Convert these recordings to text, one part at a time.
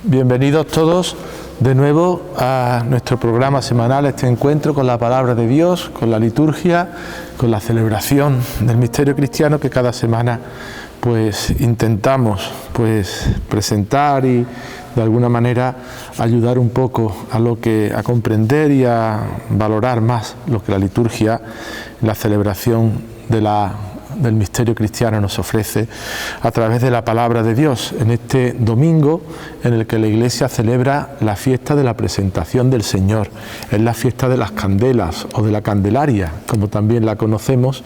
Bienvenidos todos de nuevo a nuestro programa semanal, este encuentro con la palabra de Dios, con la liturgia, con la celebración del misterio cristiano que cada semana pues intentamos presentar y de alguna manera ayudar un poco a comprender y a valorar más lo que la liturgia, la celebración del misterio cristiano nos ofrece a través de la palabra de Dios en este domingo en el que la Iglesia celebra la fiesta de la presentación del Señor. Es la fiesta de las candelas o de la Candelaria, como también la conocemos,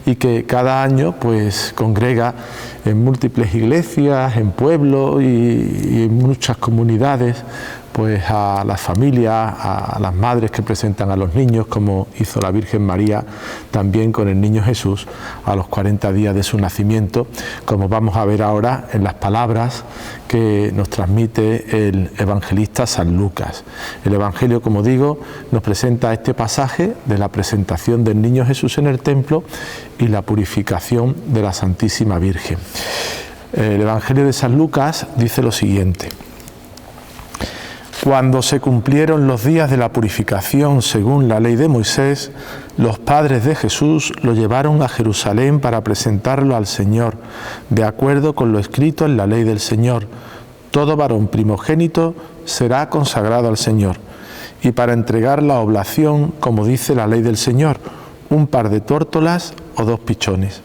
y que cada año pues congrega en múltiples iglesias, en pueblos y en muchas comunidades pues a las familias, a las madres que presentan a los niños, como hizo la Virgen María también con el niño Jesús a los 40 días de su nacimiento, como vamos a ver ahora en las palabras que nos transmite el evangelista San Lucas. El Evangelio, como digo, nos presenta este pasaje de la presentación del niño Jesús en el templo y la purificación de la Santísima Virgen. El Evangelio de San Lucas dice lo siguiente: Cuando se cumplieron los días de la purificación según la ley de Moisés, los padres de Jesús lo llevaron a Jerusalén para presentarlo al Señor, de acuerdo con lo escrito en la ley del Señor. Todo varón primogénito será consagrado al Señor, y para entregar la oblación, como dice la ley del Señor, un par de tórtolas o 2 pichones.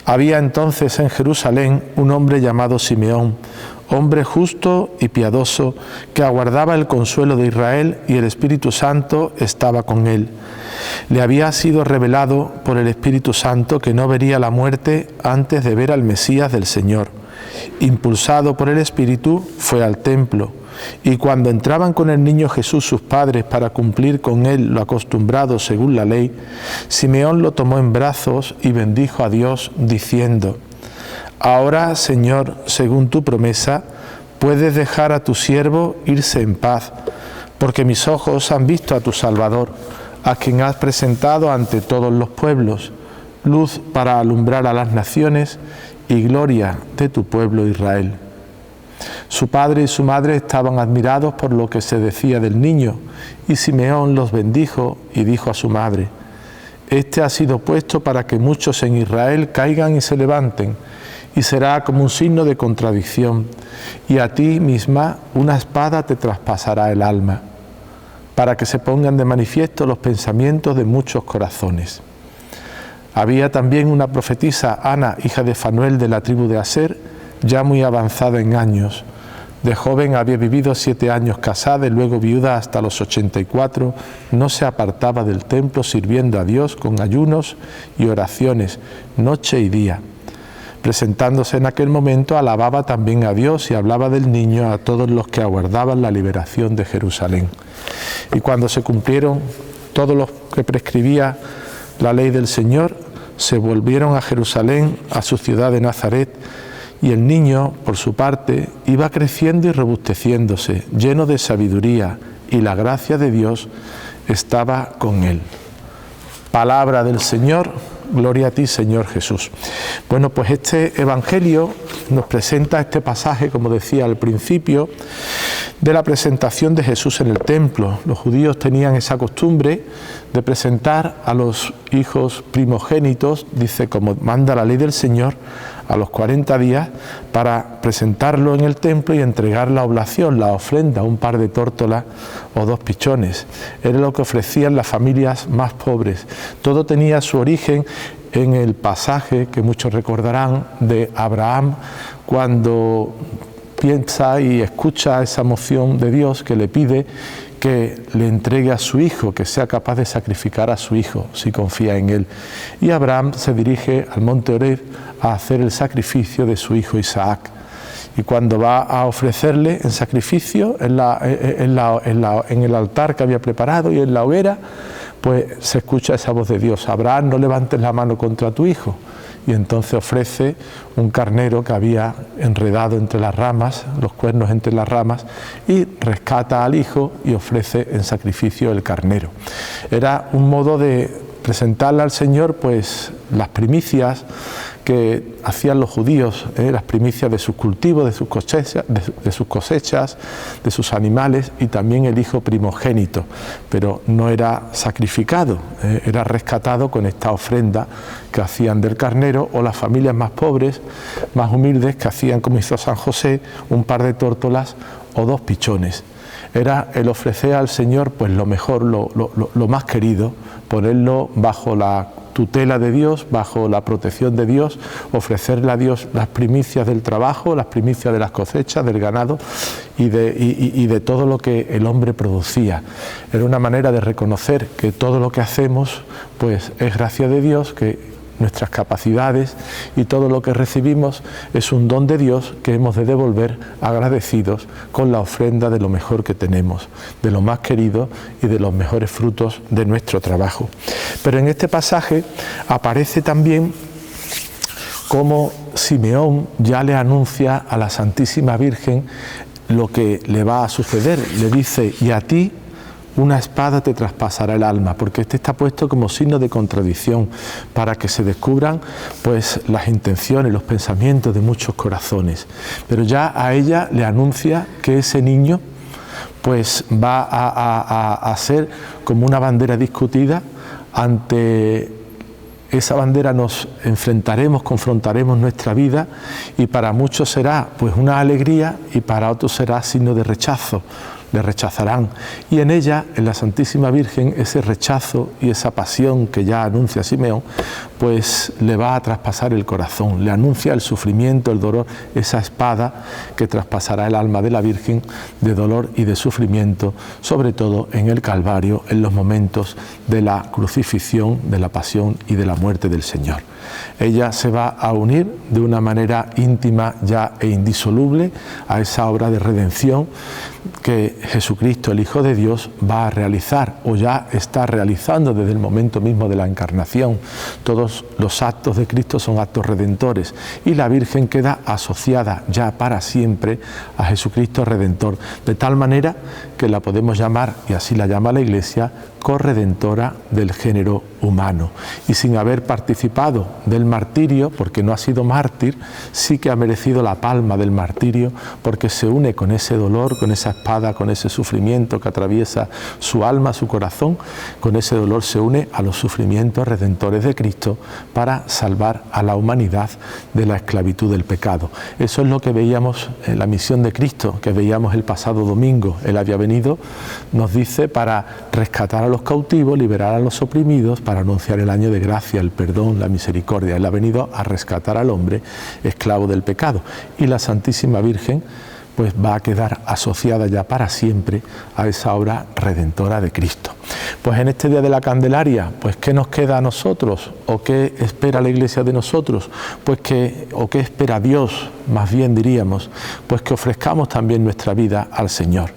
Había entonces en Jerusalén un hombre llamado Simeón, hombre justo y piadoso, que aguardaba el consuelo de Israel, y el Espíritu Santo estaba con él. Le había sido revelado por el Espíritu Santo que no vería la muerte antes de ver al Mesías del Señor. Impulsado por el Espíritu, fue al templo, y cuando entraban con el niño Jesús sus padres para cumplir con él lo acostumbrado según la ley, Simeón lo tomó en brazos y bendijo a Dios, diciendo: Ahora, Señor, según tu promesa, puedes dejar a tu siervo irse en paz, porque mis ojos han visto a tu Salvador, a quien has presentado ante todos los pueblos, luz para alumbrar a las naciones y gloria de tu pueblo Israel. Su padre y su madre estaban admirados por lo que se decía del niño, y Simeón los bendijo y dijo a su madre: Este ha sido puesto para que muchos en Israel caigan y se levanten, y será como un signo de contradicción, y a ti misma una espada te traspasará el alma, para que se pongan de manifiesto los pensamientos de muchos corazones. Había también una profetisa, Ana, hija de Fanuel, de la tribu de Aser, ya muy avanzada en años. De joven había vivido 7 años casada y luego viuda hasta los 84, no se apartaba del templo sirviendo a Dios con ayunos y oraciones, noche y día. Presentándose en aquel momento, alababa también a Dios y hablaba del niño a todos los que aguardaban la liberación de Jerusalén. Y cuando se cumplieron todos los que prescribía la ley del Señor, se volvieron a Jerusalén, a su ciudad de Nazaret, y el niño, por su parte, iba creciendo y robusteciéndose, lleno de sabiduría, y la gracia de Dios estaba con él. Palabra del Señor. Gloria a ti, Señor Jesús. Bueno, pues este Evangelio nos presenta este pasaje, como decía al principio, de la presentación de Jesús en el templo. Los judíos tenían esa costumbre de presentar a los hijos primogénitos, dice, como manda la ley del Señor, a los 40 días, para presentarlo en el templo y entregar la oblación, la ofrenda, un par de tórtolas o 2 pichones. Era lo que ofrecían las familias más pobres. Todo tenía su origen en el pasaje que muchos recordarán de Abraham, cuando piensa y escucha esa moción de Dios que le pide que le entregue a su hijo, que sea capaz de sacrificar a su hijo si confía en él. Y Abraham se dirige al monte Oreb a hacer el sacrificio de su hijo Isaac. Y cuando va a ofrecerle en sacrificio en el altar que había preparado y en la hoguera, pues se escucha esa voz de Dios: Abraham, no levantes la mano contra tu hijo. Y entonces ofrece un carnero que había enredado entre las ramas, los cuernos entre las ramas, y rescata al hijo y ofrece en sacrificio el carnero. Era un modo de presentarle al Señor pues las primicias que hacían los judíos, las primicias de sus cultivos, de sus cosechas, de sus animales, y también el hijo primogénito, pero no era sacrificado, era rescatado con esta ofrenda que hacían del carnero, o las familias más pobres, más humildes, que hacían, como hizo San José, un par de tórtolas o 2 pichones. Era el ofrecer al Señor pues lo mejor, lo más querido, ponerlo bajo la tutela de Dios, bajo la protección de Dios, ofrecerle a Dios las primicias del trabajo, las primicias de las cosechas, del ganado y de todo lo que el hombre producía. Era una manera de reconocer que todo lo que hacemos pues es gracia de Dios, que nuestras capacidades y todo lo que recibimos es un don de Dios que hemos de devolver agradecidos con la ofrenda de lo mejor que tenemos, de lo más querido y de los mejores frutos de nuestro trabajo. Pero en este pasaje aparece también cómo Simeón ya le anuncia a la Santísima Virgen lo que le va a suceder. Le dice: y a ti una espada te traspasará el alma, porque este está puesto como signo de contradicción para que se descubran pues las intenciones, los pensamientos de muchos corazones. Pero ya a ella le anuncia que ese niño pues va a ser como una bandera discutida. Ante esa bandera nos enfrentaremos, confrontaremos nuestra vida, y para muchos será pues una alegría y para otros será signo de rechazo. Le rechazarán, y en ella, en la Santísima Virgen, ese rechazo y esa pasión que ya anuncia Simeón, pues le va a traspasar el corazón, le anuncia el sufrimiento, el dolor, esa espada que traspasará el alma de la Virgen de dolor y de sufrimiento, sobre todo en el Calvario, en los momentos de la crucifixión, de la pasión y de la muerte del Señor. Ella se va a unir de una manera íntima ya e indisoluble a esa obra de redención que Jesucristo, el Hijo de Dios, va a realizar, o ya está realizando desde el momento mismo de la encarnación. Todos los actos de Cristo son actos redentores, y la Virgen queda asociada ya para siempre a Jesucristo Redentor, de tal manera que la podemos llamar, y así la llama la Iglesia, corredentora del género humano. Y sin haber participado del martirio, porque no ha sido mártir, sí que ha merecido la palma del martirio, porque se une con ese dolor, con esa espada, con ese sufrimiento que atraviesa su alma, su corazón. Con ese dolor se une a los sufrimientos redentores de Cristo para salvar a la humanidad de la esclavitud del pecado. Eso es lo que veíamos en la misión de Cristo, que veíamos el pasado domingo. Él había venido, nos dice, para rescatar a los cautivos, liberar a los oprimidos, para anunciar el año de gracia, el perdón, la misericordia. Él ha venido a rescatar al hombre esclavo del pecado. Y la Santísima Virgen pues va a quedar asociada ya para siempre a esa obra redentora de Cristo. Pues en este día de la Candelaria, pues ¿qué nos queda a nosotros? ¿O qué espera la Iglesia de nosotros? Pues qué espera Dios, más bien diríamos, pues que ofrezcamos también nuestra vida al Señor,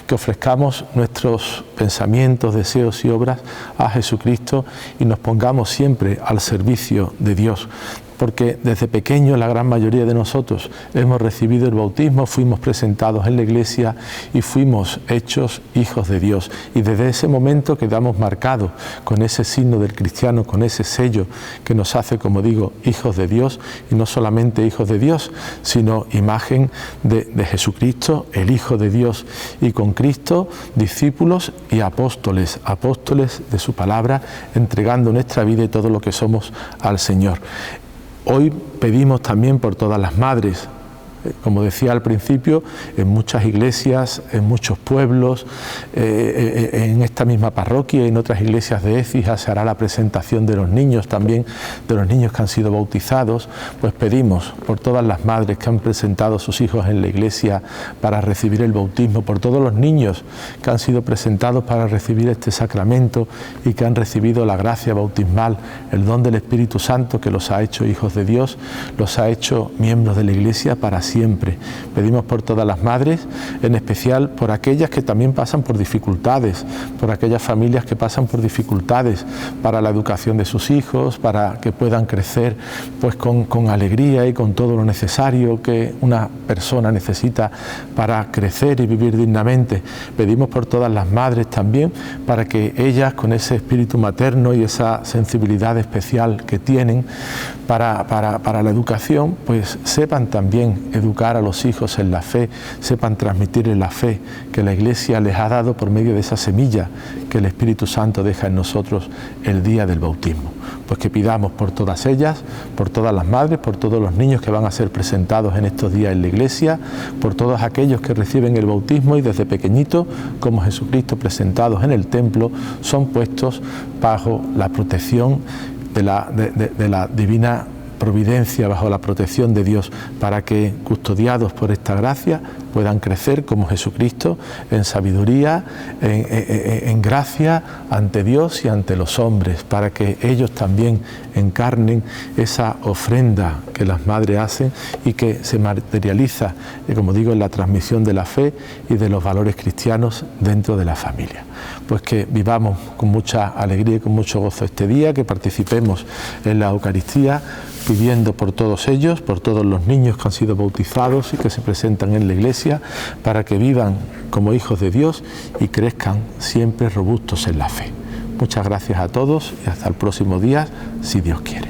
que ofrezcamos nuestros pensamientos, deseos y obras a Jesucristo y nos pongamos siempre al servicio de Dios. Porque desde pequeños la gran mayoría de nosotros hemos recibido el bautismo, fuimos presentados en la Iglesia y fuimos hechos hijos de Dios. Y desde ese momento quedamos marcados con ese signo del cristiano, con ese sello que nos hace, como digo, hijos de Dios, y no solamente hijos de Dios, sino imagen de Jesucristo, el Hijo de Dios, y con Cristo discípulos y apóstoles de su palabra, entregando nuestra vida y todo lo que somos al Señor. Hoy pedimos también por todas las madres. Como decía al principio, en muchas iglesias, en muchos pueblos, en esta misma parroquia y en otras iglesias de Écija se hará la presentación de los niños también, de los niños que han sido bautizados. Pues pedimos por todas las madres que han presentado a sus hijos en la iglesia para recibir el bautismo, por todos los niños que han sido presentados para recibir este sacramento y que han recibido la gracia bautismal, el don del Espíritu Santo que los ha hecho hijos de Dios, los ha hecho miembros de la iglesia para siempre siempre. Pedimos por todas las madres, en especial por aquellas que también pasan por dificultades, por aquellas familias que pasan por dificultades para la educación de sus hijos, para que puedan crecer pues con alegría y con todo lo necesario que una persona necesita para crecer y vivir dignamente. Pedimos por todas las madres también para que ellas, con ese espíritu materno y esa sensibilidad especial que tienen para la educación, pues sepan también educar a los hijos en la fe, sepan transmitirles la fe que la Iglesia les ha dado por medio de esa semilla que el Espíritu Santo deja en nosotros el día del bautismo. Pues que pidamos por todas ellas, por todas las madres, por todos los niños que van a ser presentados en estos días en la Iglesia, por todos aquellos que reciben el bautismo y desde pequeñitos, como Jesucristo, presentados en el templo, son puestos bajo la protección de la divina providencia, bajo la protección de Dios, para que, custodiados por esta gracia, puedan crecer como Jesucristo en sabiduría, en gracia ante Dios y ante los hombres, para que ellos también encarnen esa ofrenda que las madres hacen y que se materializa, como digo, en la transmisión de la fe y de los valores cristianos dentro de la familia. Pues que vivamos con mucha alegría y con mucho gozo este día, que participemos en la Eucaristía, pidiendo por todos ellos, por todos los niños que han sido bautizados y que se presentan en la Iglesia, para que vivan como hijos de Dios y crezcan siempre robustos en la fe. Muchas gracias a todos y hasta el próximo día, si Dios quiere.